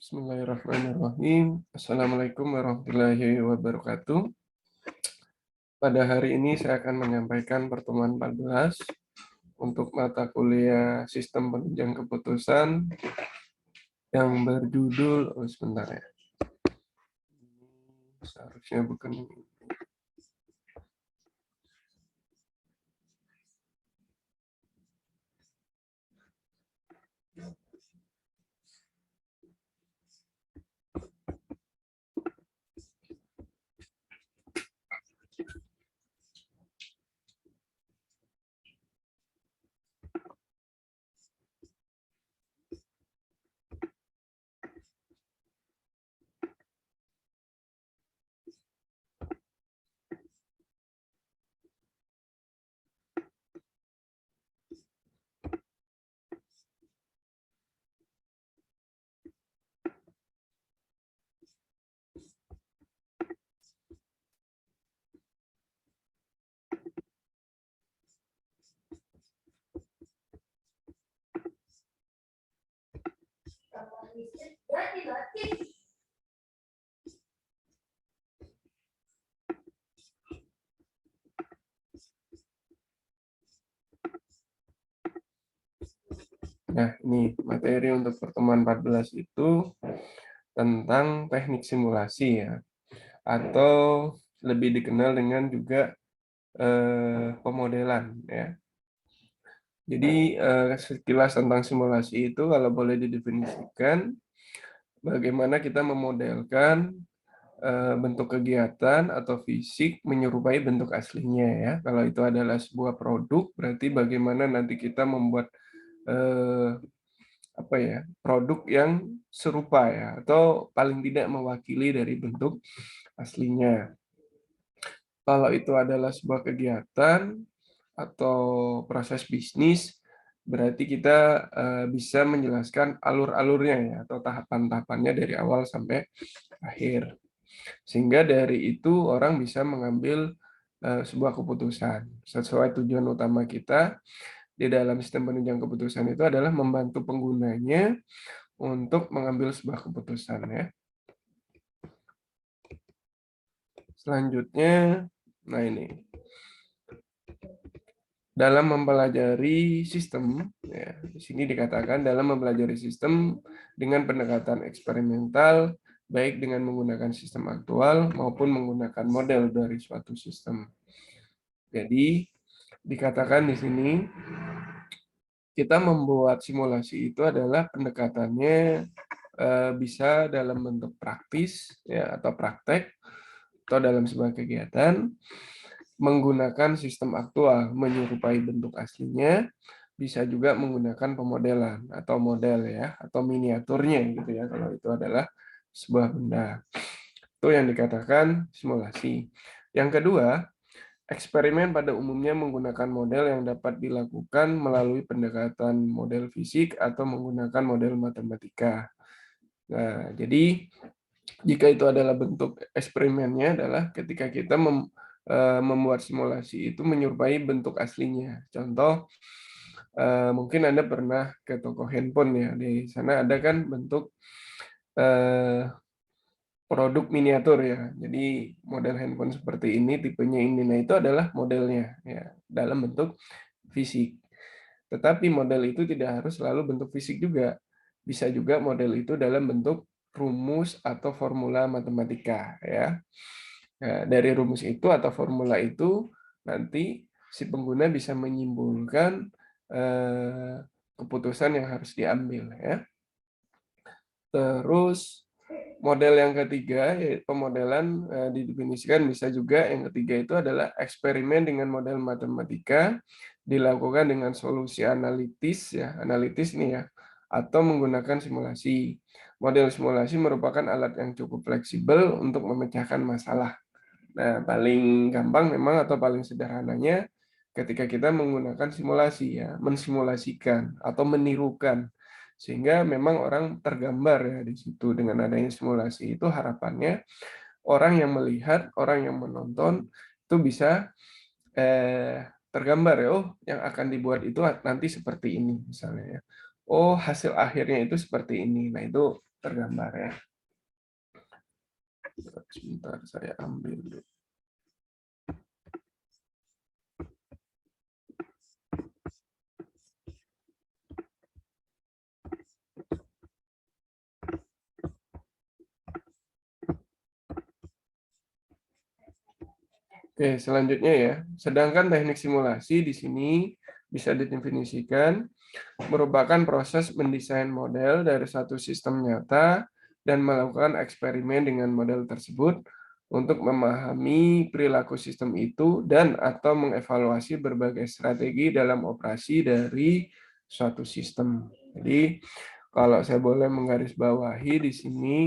Bismillahirrahmanirrahim. Assalamualaikum warahmatullahi wabarakatuh. Pada hari ini saya akan menyampaikan pertemuan 14 untuk mata kuliah Sistem Penunjang Keputusan yang berjudul, sebentar ya. Seharusnya bukan ini. Nah, ini materi untuk pertemuan 14 itu tentang teknik simulasi ya, atau lebih dikenal dengan juga pemodelan ya. Jadi sekilas tentang simulasi itu kalau boleh didefinisikan bagaimana kita memodelkan bentuk kegiatan atau fisik menyerupai bentuk aslinya ya. Kalau itu adalah sebuah produk, berarti bagaimana nanti kita membuat produk yang serupa ya, atau paling tidak mewakili dari bentuk aslinya. Kalau itu adalah sebuah kegiatan atau proses bisnis, berarti kita bisa menjelaskan alur-alurnya ya, atau tahapan-tahapannya dari awal sampai akhir. Sehingga dari itu orang bisa mengambil sebuah keputusan. Sesuai tujuan utama kita di dalam sistem penunjang keputusan itu adalah membantu penggunanya untuk mengambil sebuah keputusan ya. Selanjutnya, nah ini. Dalam mempelajari sistem, ya, di sini dikatakan dalam mempelajari sistem dengan pendekatan eksperimental, baik dengan menggunakan sistem aktual maupun menggunakan model dari suatu sistem. Jadi, dikatakan di sini, kita membuat simulasi itu adalah pendekatannya bisa dalam bentuk praktis ya, atau praktek, atau dalam sebuah kegiatan, menggunakan sistem aktual menyerupai bentuk aslinya, bisa juga menggunakan pemodelan atau model ya, atau miniaturnya gitu ya, kalau itu adalah sebuah benda. Itu yang dikatakan simulasi. Yang kedua, eksperimen pada umumnya menggunakan model yang dapat dilakukan melalui pendekatan model fisik atau menggunakan model matematika. Nah, jadi jika itu adalah bentuk eksperimennya adalah ketika kita membuat simulasi itu menyerupai bentuk aslinya. Contoh, mungkin Anda pernah ke toko handphone ya, di sana ada kan bentuk produk miniatur ya. Jadi model handphone seperti ini, tipenya ini. Nah, itu adalah modelnya ya, dalam bentuk fisik. Tetapi model itu tidak harus selalu bentuk fisik juga. Bisa juga model itu dalam bentuk rumus atau formula matematika ya. Nah, dari rumus itu atau formula itu nanti si pengguna bisa menyimpulkan keputusan yang harus diambil ya. Terus model yang ketiga, yaitu pemodelan didefinisikan bisa juga yang ketiga itu adalah eksperimen dengan model matematika dilakukan dengan solusi analitis ya, analitis nih ya, atau menggunakan simulasi. Model simulasi merupakan alat yang cukup fleksibel untuk memecahkan masalah. Nah, paling gampang memang atau paling sederhananya ketika kita menggunakan simulasi ya, mensimulasikan atau menirukan. Sehingga memang orang tergambar ya di situ dengan adanya simulasi itu harapannya orang yang melihat, orang yang menonton itu bisa tergambar ya, oh yang akan dibuat itu nanti seperti ini misalnya ya. Oh hasil akhirnya itu seperti ini. Nah itu tergambar ya. Sebentar saya ambil dulu. Oke, selanjutnya ya. Sedangkan teknik simulasi di sini bisa didefinisikan merupakan proses mendesain model dari satu sistem nyata dan melakukan eksperimen dengan model tersebut untuk memahami perilaku sistem itu dan atau mengevaluasi berbagai strategi dalam operasi dari suatu sistem. Jadi, kalau saya boleh menggarisbawahi di sini,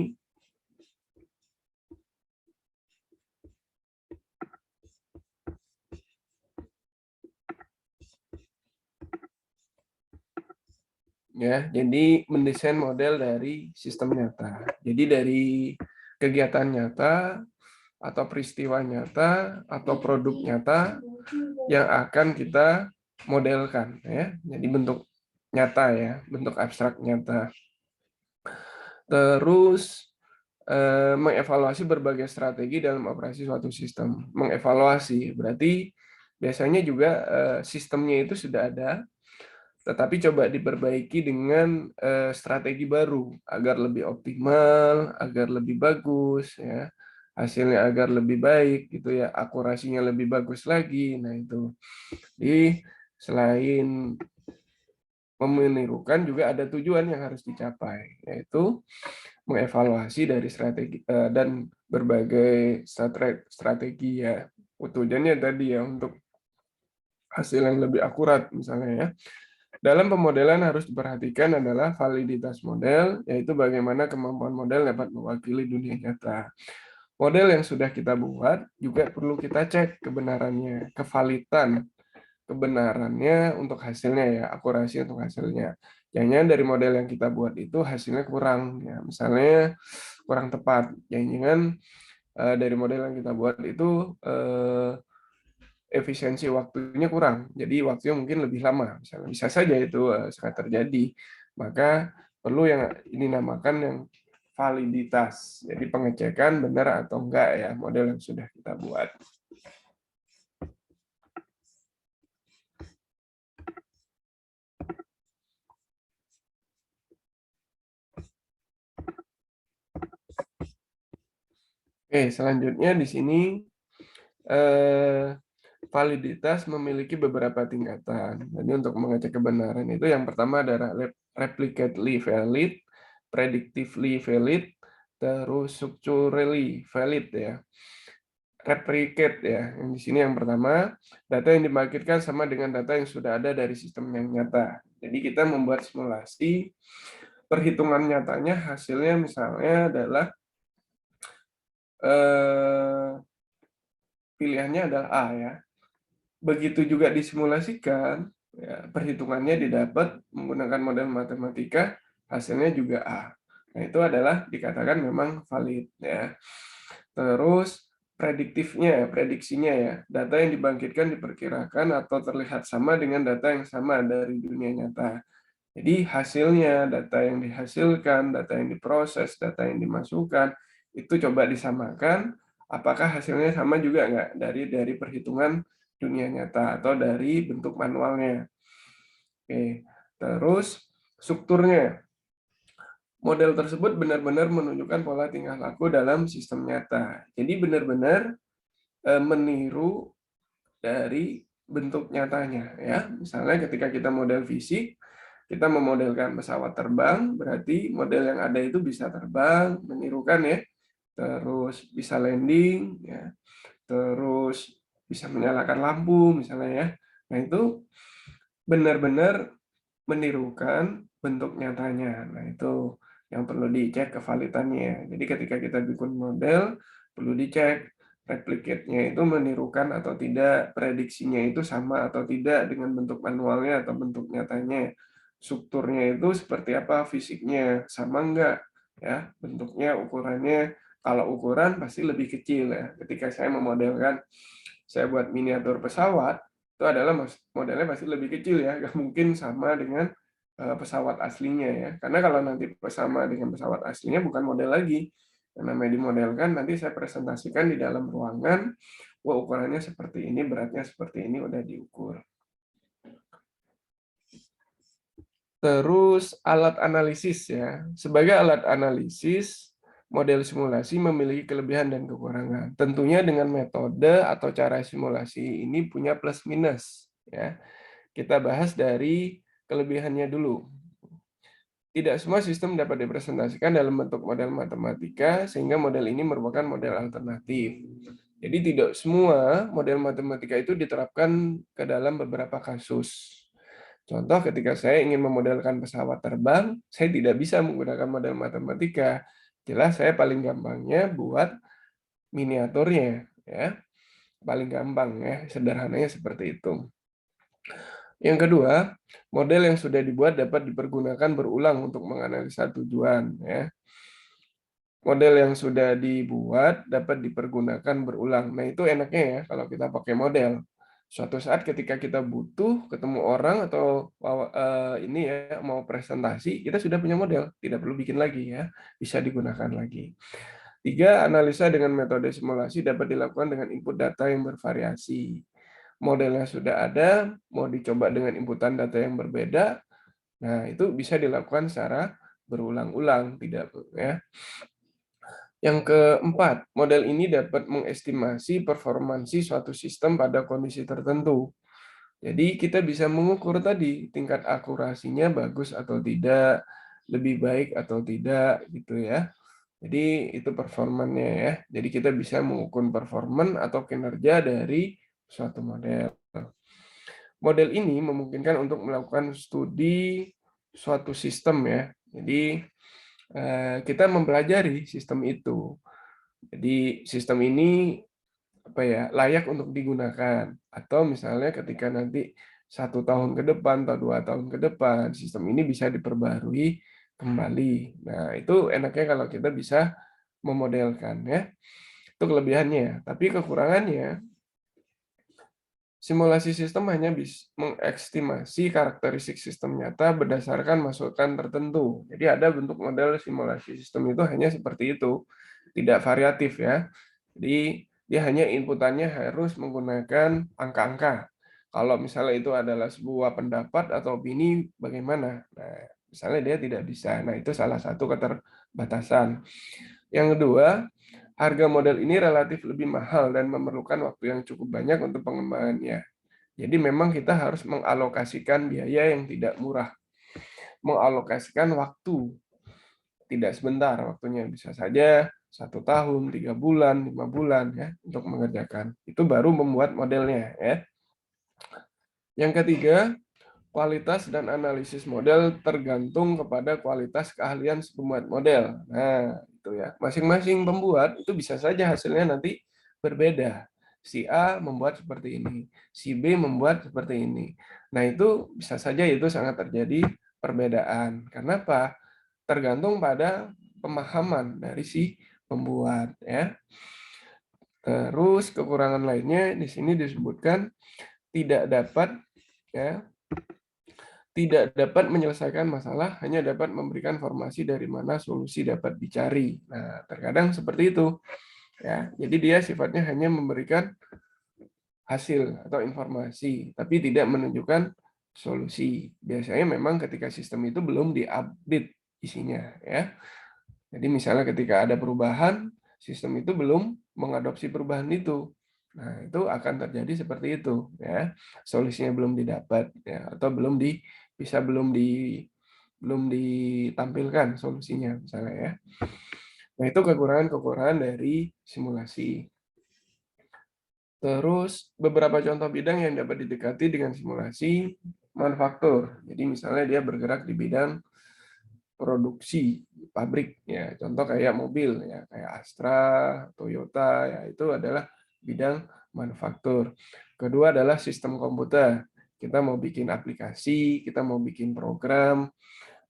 ya, jadi mendesain model dari sistem nyata. Jadi dari kegiatan nyata atau peristiwa nyata atau produk nyata yang akan kita modelkan ya. Jadi bentuk nyata ya, bentuk abstrak nyata. Terus mengevaluasi berbagai strategi dalam operasi suatu sistem. Mengevaluasi berarti biasanya juga sistemnya itu sudah ada, tetapi coba diperbaiki dengan strategi baru agar lebih optimal, agar lebih bagus, ya, hasilnya agar lebih baik, gitu ya, akurasinya lebih bagus lagi. Nah itu. Jadi selain menirukan juga ada tujuan yang harus dicapai, yaitu mengevaluasi dari strategi dan berbagai strategi ya. Tujuannya tadi ya untuk hasil yang lebih akurat misalnya ya. Dalam pemodelan harus diperhatikan adalah validitas model, yaitu bagaimana kemampuan model dapat mewakili dunia nyata. Model yang sudah kita buat juga perlu kita cek kebenarannya, kevalitan kebenarannya untuk hasilnya ya, akurasi untuk hasilnya. Jangan dari model yang kita buat itu hasilnya kurang, ya misalnya kurang tepat. Jangan dari model yang kita buat itu efisiensi waktunya kurang, jadi waktunya mungkin lebih lama. Misalnya bisa saja itu sangat terjadi. Maka perlu yang ini namakan yang validitas. Jadi pengecekan benar atau enggak ya model yang sudah kita buat. Oke, selanjutnya di sini validitas memiliki beberapa tingkatan. Jadi untuk mengecek kebenaran itu yang pertama adalah replicately valid, predictively valid, terus structurally valid ya. Replicate ya, yang di sini yang pertama, data yang dibangkitkan sama dengan data yang sudah ada dari sistem yang nyata. Jadi kita membuat simulasi, perhitungan nyatanya hasilnya misalnya adalah pilihannya adalah A ya. Begitu juga disimulasikan, ya, perhitungannya didapat menggunakan model matematika, hasilnya juga A. Nah, itu adalah dikatakan memang valid ya. Terus prediktifnya, prediksinya ya, data yang dibangkitkan diperkirakan atau terlihat sama dengan data yang sama dari dunia nyata. Jadi hasilnya, data yang dihasilkan, data yang diproses, data yang dimasukkan, itu coba disamakan, apakah hasilnya sama juga nggak dari perhitungan dunia nyata atau dari bentuk manualnya. Oke, terus strukturnya. Model tersebut benar-benar menunjukkan pola tingkah laku dalam sistem nyata. Jadi benar-benar meniru dari bentuk nyatanya ya. Misalnya ketika kita model fisik, kita memodelkan pesawat terbang, berarti model yang ada itu bisa terbang, menirukan ya. Terus bisa landing ya. Terus bisa menyalakan lampu misalnya ya. Nah, itu benar-benar menirukan bentuk nyatanya. Nah, itu yang perlu dicek kevalitannya. Jadi ketika kita bikin model, perlu dicek replicate-nya itu menirukan atau tidak, prediksinya itu sama atau tidak dengan bentuk manualnya atau bentuk nyatanya. Strukturnya itu seperti apa, fisiknya sama enggak ya, bentuknya, ukurannya. Kalau ukuran pasti lebih kecil ya. Ketika saya memodelkan, saya buat miniatur pesawat, itu adalah modelnya pasti lebih kecil ya, nggak mungkin sama dengan pesawat aslinya ya. Karena kalau nanti sama dengan pesawat aslinya bukan model lagi. Yang namanya dimodelkan nanti saya presentasikan di dalam ruangan, wah ukurannya seperti ini, beratnya seperti ini, udah diukur. Terus alat analisis ya. Sebagai alat analisis, model simulasi memiliki kelebihan dan kekurangan. Tentunya dengan metode atau cara simulasi ini punya plus minus ya. Kita bahas dari kelebihannya dulu. Tidak semua sistem dapat dipresentasikan dalam bentuk model matematika, sehingga model ini merupakan model alternatif. Jadi tidak semua model matematika itu diterapkan ke dalam beberapa kasus. Contoh ketika saya ingin memodelkan pesawat terbang, saya tidak bisa menggunakan model matematika. Jelas saya paling gampangnya buat miniaturnya, ya. Paling gampang ya, sederhananya seperti itu. Yang kedua, model yang sudah dibuat dapat dipergunakan berulang untuk menganalisa tujuan. Ya. Model yang sudah dibuat dapat dipergunakan berulang. Nah, itu enaknya ya kalau kita pakai model. Suatu saat ketika kita butuh ketemu orang atau ini ya mau presentasi, kita sudah punya model, tidak perlu bikin lagi ya, bisa digunakan lagi. Tiga, analisa dengan metode simulasi dapat dilakukan dengan input data yang bervariasi. Modelnya sudah ada, mau dicoba dengan inputan data yang berbeda, nah itu bisa dilakukan secara berulang-ulang, tidak ya. Yang keempat, model ini dapat mengestimasi performansi suatu sistem pada kondisi tertentu. Jadi kita bisa mengukur tadi tingkat akurasinya bagus atau tidak, lebih baik atau tidak gitu ya. Jadi itu performannya ya. Jadi kita bisa mengukur performan atau kinerja dari suatu model. Model ini memungkinkan untuk melakukan studi suatu sistem ya. Jadi kita mempelajari sistem itu. Jadi sistem ini apa ya layak untuk digunakan atau misalnya ketika nanti 1 tahun ke depan atau 2 tahun ke depan sistem ini bisa diperbarui kembali. Nah itu enaknya kalau kita bisa memodelkan ya. Itu kelebihannya. Tapi kekurangannya simulasi sistem hanya bisa mengestimasi karakteristik sistem nyata berdasarkan masukan tertentu. Jadi ada bentuk model simulasi sistem itu hanya seperti itu, tidak variatif ya. Jadi dia hanya inputannya harus menggunakan angka-angka. Kalau misalnya itu adalah sebuah pendapat atau opini, bagaimana? Nah, misalnya dia tidak bisa. Nah, itu salah satu keterbatasan. Yang kedua, harga model ini relatif lebih mahal dan memerlukan waktu yang cukup banyak untuk pengembangannya. Jadi memang kita harus mengalokasikan biaya yang tidak murah. Mengalokasikan waktu. Tidak sebentar waktunya. Bisa saja 1 tahun, 3 bulan, 5 bulan ya untuk mengerjakan. Itu baru membuat modelnya ya. Yang ketiga, kualitas dan analisis model tergantung kepada kualitas keahlian si pembuat model. Nah, itu ya. Masing-masing pembuat itu bisa saja hasilnya nanti berbeda. Si A membuat seperti ini, si B membuat seperti ini. Nah, itu bisa saja itu sangat terjadi perbedaan. Kenapa? Tergantung pada pemahaman dari si pembuat ya. Terus kekurangan lainnya di sini disebutkan tidak dapat ya tidak dapat menyelesaikan masalah, hanya dapat memberikan informasi dari mana solusi dapat dicari. Nah, terkadang seperti itu. Ya, jadi dia sifatnya hanya memberikan hasil atau informasi, tapi tidak menunjukkan solusi. Biasanya memang ketika sistem itu belum diupdate isinya, ya. Jadi misalnya ketika ada perubahan, sistem itu belum mengadopsi perubahan itu. Nah, itu akan terjadi seperti itu, ya. Solusinya belum didapat, ya, atau belum ditampilkan solusinya, misalnya ya. Nah, itu kekurangan-kekurangan dari simulasi. Terus beberapa contoh bidang yang dapat didekati dengan simulasi manufaktur. Jadi misalnya dia bergerak di bidang produksi pabrik ya. Contoh kayak mobil ya, kayak Astra, Toyota ya, itu adalah bidang manufaktur. Kedua adalah sistem komputer. Kita mau bikin aplikasi, kita mau bikin program.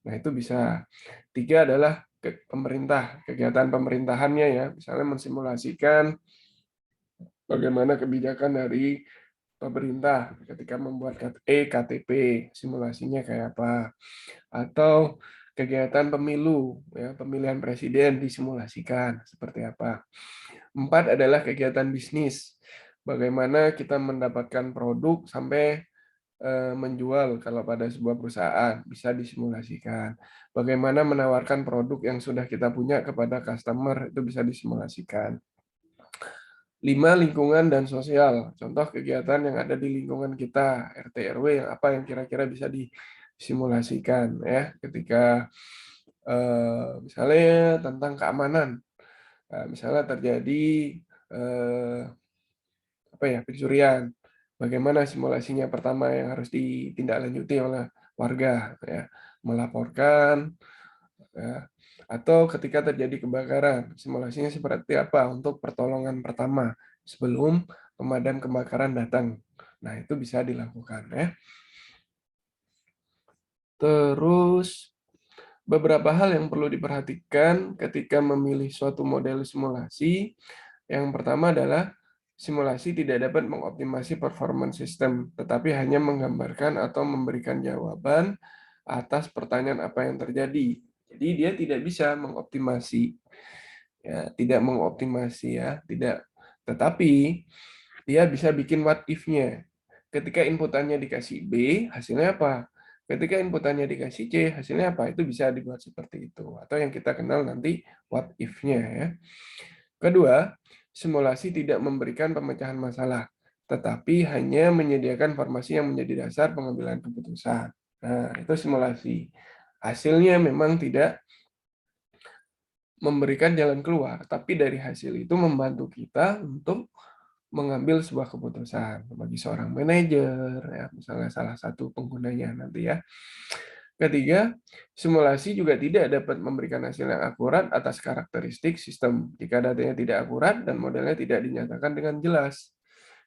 Nah, itu bisa. Tiga adalah pemerintah, kegiatan pemerintahannya ya, misalnya mensimulasikan bagaimana kebijakan dari pemerintah ketika membuat KTP, simulasinya kayak apa, atau kegiatan pemilu, ya, pemilihan presiden disimulasikan seperti apa. 4 adalah kegiatan bisnis. Bagaimana kita mendapatkan produk sampai menjual kalau pada sebuah perusahaan bisa disimulasikan. Bagaimana menawarkan produk yang sudah kita punya kepada customer itu bisa disimulasikan. 5 lingkungan dan sosial. Contoh kegiatan yang ada di lingkungan kita, RT RW yang apa yang kira-kira bisa disimulasikan ya ketika misalnya tentang keamanan. Nah, misalnya terjadi apa ya, pencurian. Bagaimana simulasinya pertama yang harus ditindaklanjuti oleh warga ya, melaporkan ya, atau ketika terjadi kebakaran, simulasinya seperti apa untuk pertolongan pertama sebelum pemadam kebakaran datang. Nah, itu bisa dilakukan ya. Terus beberapa hal yang perlu diperhatikan ketika memilih suatu model simulasi. Yang pertama adalah simulasi tidak dapat mengoptimasi performance sistem, tetapi hanya menggambarkan atau memberikan jawaban atas pertanyaan apa yang terjadi. Jadi dia tidak bisa mengoptimasi, ya, tidak mengoptimasi ya, tidak. Tetapi dia bisa bikin what if-nya. Ketika inputannya dikasih B, hasilnya apa? Ketika inputannya dikasih C, hasilnya apa? Itu bisa dibuat seperti itu. Atau yang kita kenal nanti what if-nya ya. Kedua, simulasi tidak memberikan pemecahan masalah, tetapi hanya menyediakan informasi yang menjadi dasar pengambilan keputusan. Nah, itu simulasi. Hasilnya memang tidak memberikan jalan keluar, tapi dari hasil itu membantu kita untuk mengambil sebuah keputusan bagi seorang manajer, ya, misalnya salah satu penggunanya nanti ya. Ketiga, simulasi juga tidak dapat memberikan hasil yang akurat atas karakteristik sistem jika datanya tidak akurat dan modelnya tidak dinyatakan dengan jelas.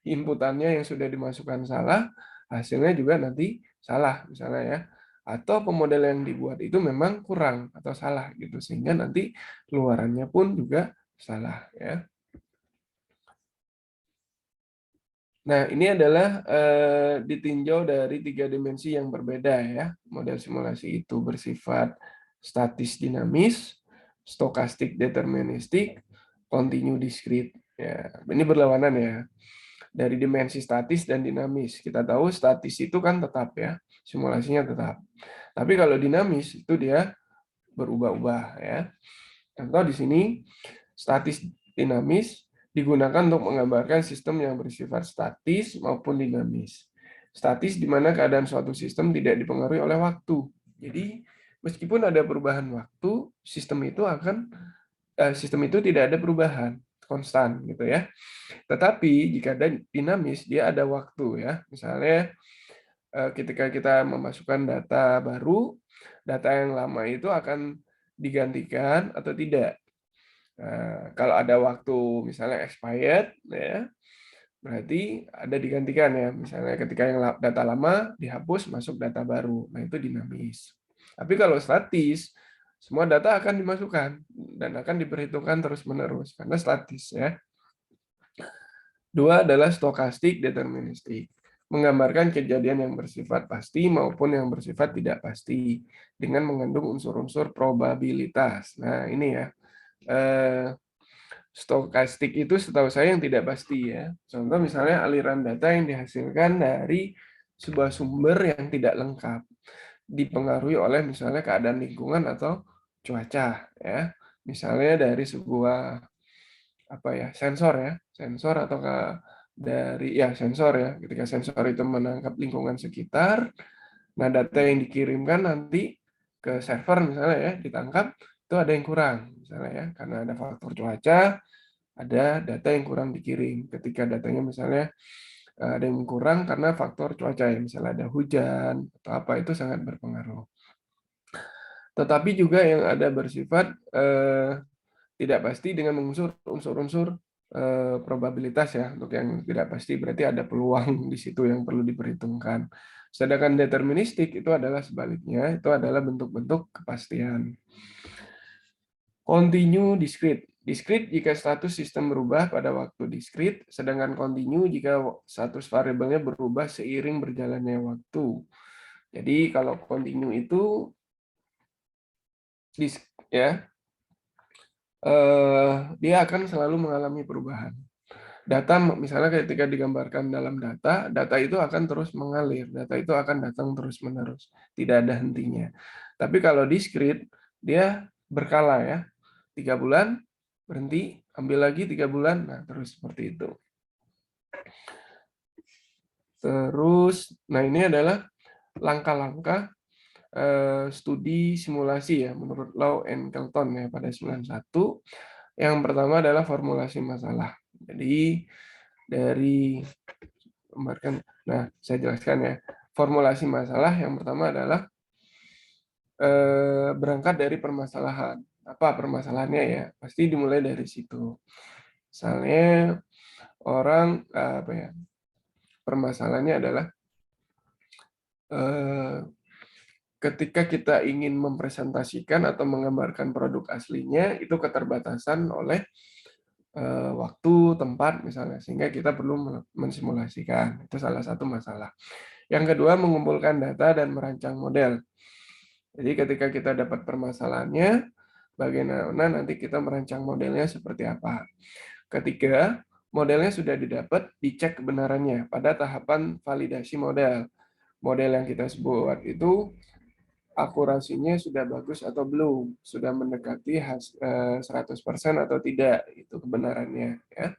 Inputannya yang sudah dimasukkan salah, hasilnya juga nanti salah misalnya ya. Atau pemodel yang dibuat itu memang kurang atau salah gitu sehingga nanti keluarannya pun juga salah ya. Nah, ini adalah ditinjau dari 3 dimensi yang berbeda ya. Model simulasi itu bersifat statis dinamis, stokastik deterministik, continue discrete. Ya, ini berlawanan ya. Dari dimensi statis dan dinamis. Kita tahu statis itu kan tetap ya, simulasinya tetap. Tapi kalau dinamis itu dia berubah-ubah ya. Contoh di sini statis dinamis digunakan untuk menggambarkan sistem yang bersifat statis maupun dinamis. Statis di mana keadaan suatu sistem tidak dipengaruhi oleh waktu. Jadi meskipun ada perubahan waktu, sistem itu tidak ada perubahan konstan gitu ya. Tetapi jika ada dinamis dia ada waktu ya. Misalnya ketika kita memasukkan data baru, data yang lama itu akan digantikan atau tidak. Nah, kalau ada waktu misalnya expired, ya, berarti ada digantikan ya. Misalnya ketika yang data lama dihapus, masuk data baru. Nah, itu dinamis. Tapi kalau statis, semua data akan dimasukkan dan akan diperhitungkan terus-menerus karena statis ya. Dua adalah stokastik deterministik, menggambarkan kejadian yang bersifat pasti maupun yang bersifat tidak pasti dengan mengandung unsur-unsur probabilitas. Nah, ini ya. Stokastik itu setahu saya yang tidak pasti ya. Contoh misalnya aliran data yang dihasilkan dari sebuah sumber yang tidak lengkap, dipengaruhi oleh misalnya keadaan lingkungan atau cuaca ya. Misalnya dari sebuah apa ya, sensor atau dari ya sensor ya. Ketika sensor itu menangkap lingkungan sekitar, nah data yang dikirimkan nanti ke server misalnya ya ditangkap itu ada yang kurang misalnya ya karena ada faktor cuaca, ada data yang kurang dikirim. Ketika datanya misalnya ada yang kurang karena faktor cuaca ya, misalnya ada hujan atau apa itu sangat berpengaruh. Tetapi juga yang ada bersifat tidak pasti dengan mengunsur unsur-unsur probabilitas ya. Untuk yang tidak pasti berarti ada peluang di situ yang perlu diperhitungkan. Sedangkan deterministik itu adalah sebaliknya, itu adalah bentuk-bentuk kepastian. Continue discrete. Discrete jika status sistem berubah pada waktu discrete, sedangkan continue jika status variabelnya berubah seiring berjalannya waktu. Jadi kalau continue itu ya dia akan selalu mengalami perubahan. Data misalnya ketika digambarkan dalam data, data itu akan terus mengalir, data itu akan datang terus-menerus, tidak ada hentinya. Tapi kalau discrete, dia berkala ya, 3 bulan, berhenti, ambil lagi 3 bulan, nah terus seperti itu. Terus, nah ini adalah langkah-langkah studi simulasi ya, menurut Lau and Kelton ya pada 91. Yang pertama adalah formulasi masalah. Jadi dari nah saya jelaskan ya. Formulasi masalah yang pertama adalah berangkat dari permasalahan. Apa permasalahannya ya? Pasti dimulai dari situ. Misalnya orang apa ya? Permasalahannya adalah ketika kita ingin mempresentasikan atau menggambarkan produk aslinya itu keterbatasan oleh waktu, tempat misalnya, sehingga kita perlu mensimulasikan. Itu salah satu masalah. Yang kedua, mengumpulkan data dan merancang model. Jadi ketika kita dapat permasalahannya, bagaimana nanti kita merancang modelnya seperti apa. Ketiga, modelnya sudah didapat, dicek kebenarannya pada tahapan validasi model. Model yang kita buat itu akurasinya sudah bagus atau belum, sudah mendekati 100% atau tidak, itu kebenarannya. Ya.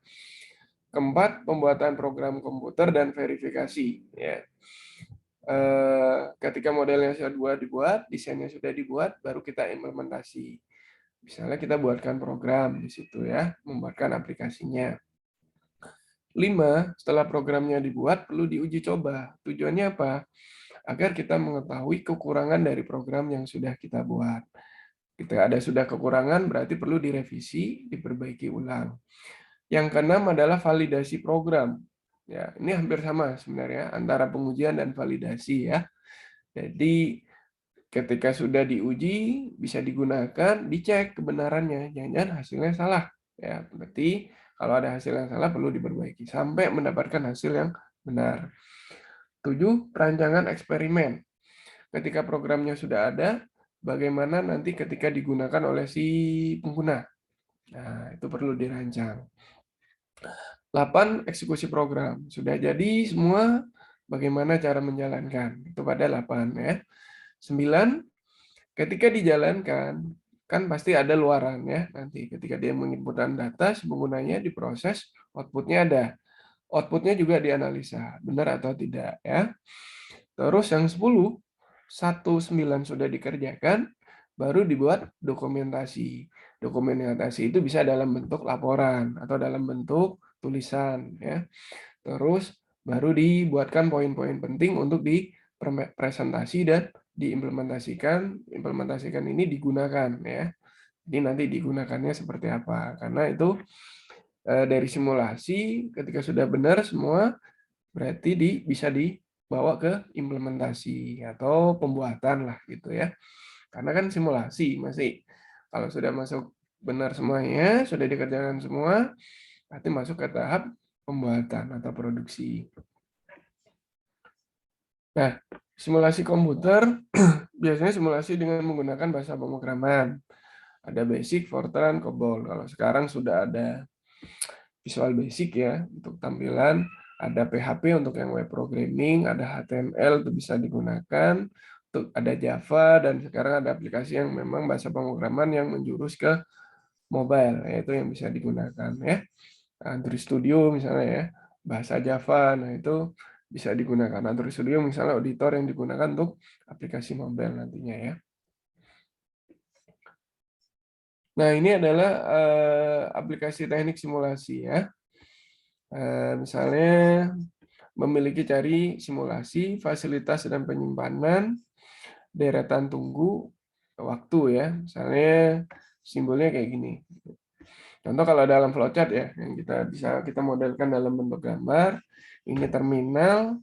Keempat, pembuatan program komputer dan verifikasi. Ya. Ketika modelnya sudah dibuat, desainnya sudah dibuat, baru kita implementasi. Misalnya kita buatkan program di situ ya, membuatkan aplikasinya. 5, setelah programnya dibuat, perlu diuji coba. Tujuannya apa? Agar kita mengetahui kekurangan dari program yang sudah kita buat. Kita ada sudah kekurangan, berarti perlu direvisi, diperbaiki ulang. Yang keenam adalah validasi program. Ya, ini hampir sama sebenarnya antara pengujian dan validasi ya. Jadi ketika sudah diuji, bisa digunakan, dicek kebenarannya. Jangan-jangan hasilnya salah. Ya, berarti kalau ada hasil yang salah perlu diperbaiki sampai mendapatkan hasil yang benar. 7, perancangan eksperimen. Ketika programnya sudah ada, bagaimana nanti ketika digunakan oleh si pengguna. Nah, itu perlu dirancang. 8, eksekusi program. Sudah jadi semua, bagaimana cara menjalankan. Itu pada 8 ya. 9, ketika dijalankan, kan pasti ada luaran ya. Nanti ketika dia menginputkan data, si penggunanya diproses, outputnya ada. Outputnya juga dianalisa, benar atau tidak ya. Terus yang 10, 9 sudah dikerjakan, baru dibuat dokumentasi. Dokumentasi itu bisa dalam bentuk laporan atau dalam bentuk tulisan ya. Terus baru dibuatkan poin-poin penting untuk dipresentasi dan diimplementasikan. Implementasikan ini digunakan ya. Jadi nanti digunakannya seperti apa? Karena itu dari simulasi ketika sudah benar semua berarti bisa dibawa ke implementasi atau pembuatan lah gitu ya. Karena kan simulasi masih kalau sudah masuk benar semuanya, sudah dikerjakan semua, berarti masuk ke tahap pembuatan atau produksi. Nah, simulasi komputer biasanya simulasi dengan menggunakan bahasa pemrograman. Ada Basic, Fortran, COBOL. Kalau sekarang sudah ada Visual Basic ya untuk tampilan, ada PHP untuk yang web programming, ada HTML itu bisa digunakan, untuk ada Java dan sekarang ada aplikasi yang memang bahasa pemrograman yang menjurus ke mobile, yaitu yang bisa digunakan ya. Android Studio misalnya ya, bahasa Java, nah itu bisa digunakan. Android Studio misalnya auditor yang digunakan untuk aplikasi mobile nantinya ya. Nah, ini adalah aplikasi teknik simulasi ya. Misalnya memiliki cari simulasi, fasilitas dan penyimpanan, deretan tunggu, waktu ya. Misalnya simbolnya kayak gini. Contoh kalau dalam flowchart ya, yang kita modelkan dalam bentuk gambar, ini terminal,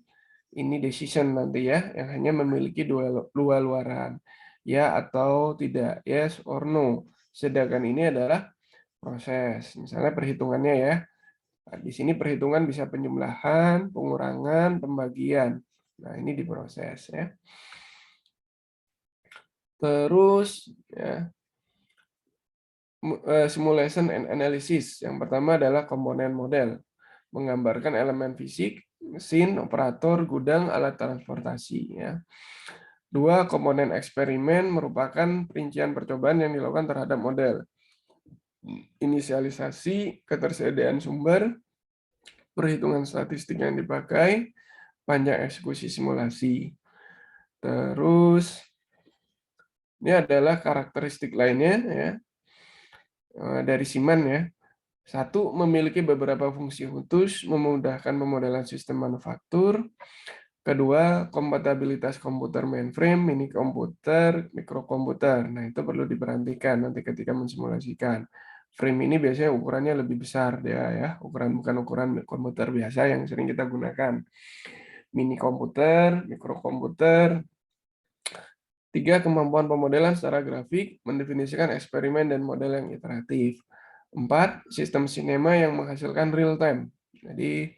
ini decision nanti ya, yang hanya memiliki dua luaran, ya atau tidak, yes or no. Sedangkan ini adalah proses. Misalnya perhitungannya ya. Nah, di sini perhitungan bisa penjumlahan, pengurangan, pembagian. Nah, ini diproses ya. Terus ya, simulation and analysis. Yang pertama adalah komponen model, menggambarkan elemen fisik, mesin, operator, gudang, alat transportasi. Ya. Dua, komponen eksperimen merupakan perincian percobaan yang dilakukan terhadap model. Inisialisasi, ketersediaan sumber, perhitungan statistik yang dipakai, panjang eksekusi simulasi. Terus, ini adalah karakteristik lainnya ya dari Siman ya. Satu, memiliki beberapa fungsi khusus, memudahkan pemodelan sistem manufaktur. Kedua, kompatibilitas komputer mainframe, mini komputer, mikrokomputer. Nah, itu perlu diperhatikan nanti ketika mensimulasikan. Frame ini biasanya ukurannya lebih besar ya, bukan ukuran komputer biasa yang sering kita gunakan. Mini komputer, mikrokomputer. Tiga, kemampuan pemodelan secara grafik, mendefinisikan eksperimen dan model yang iteratif. Empat, sistem sinema yang menghasilkan real time. Jadi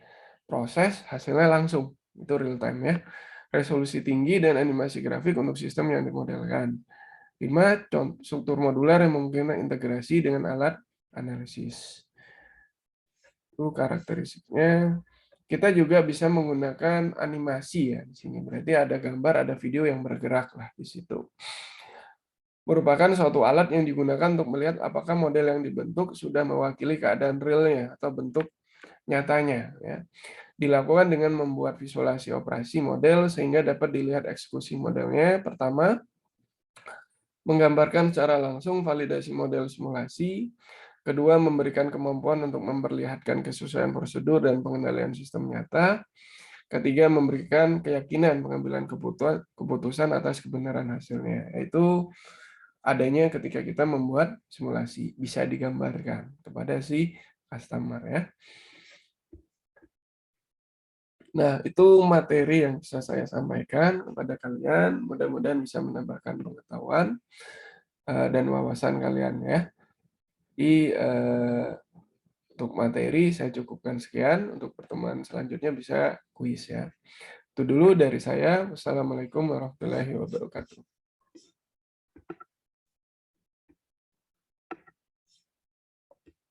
proses hasilnya langsung, itu real time ya. Resolusi tinggi dan animasi grafik untuk sistem yang dimodelkan. Lima, struktur modular yang memungkinkan integrasi dengan alat analisis. Itu karakteristiknya. Kita juga bisa menggunakan animasi ya di sini. Berarti ada gambar, ada video yang bergerak lah di situ. Merupakan suatu alat yang digunakan untuk melihat apakah model yang dibentuk sudah mewakili keadaan realnya atau bentuk nyatanya. Ya. Dilakukan dengan membuat visualisasi operasi model sehingga dapat dilihat eksekusi modelnya. Pertama, menggambarkan secara langsung validasi model simulasi. Kedua, memberikan kemampuan untuk memperlihatkan kesesuaian prosedur dan pengendalian sistem nyata. Ketiga, memberikan keyakinan pengambilan keputusan atas kebenaran hasilnya. Yaitu adanya ketika kita membuat simulasi. Bisa digambarkan kepada si customer ya. Nah, itu materi yang bisa saya sampaikan kepada kalian. Mudah-mudahan bisa menambahkan pengetahuan dan wawasan kalian ya. Jadi untuk materi saya cukupkan sekian. Untuk pertemuan selanjutnya bisa kuis ya. Itu dulu dari saya. Wassalamualaikum warahmatullahi wabarakatuh.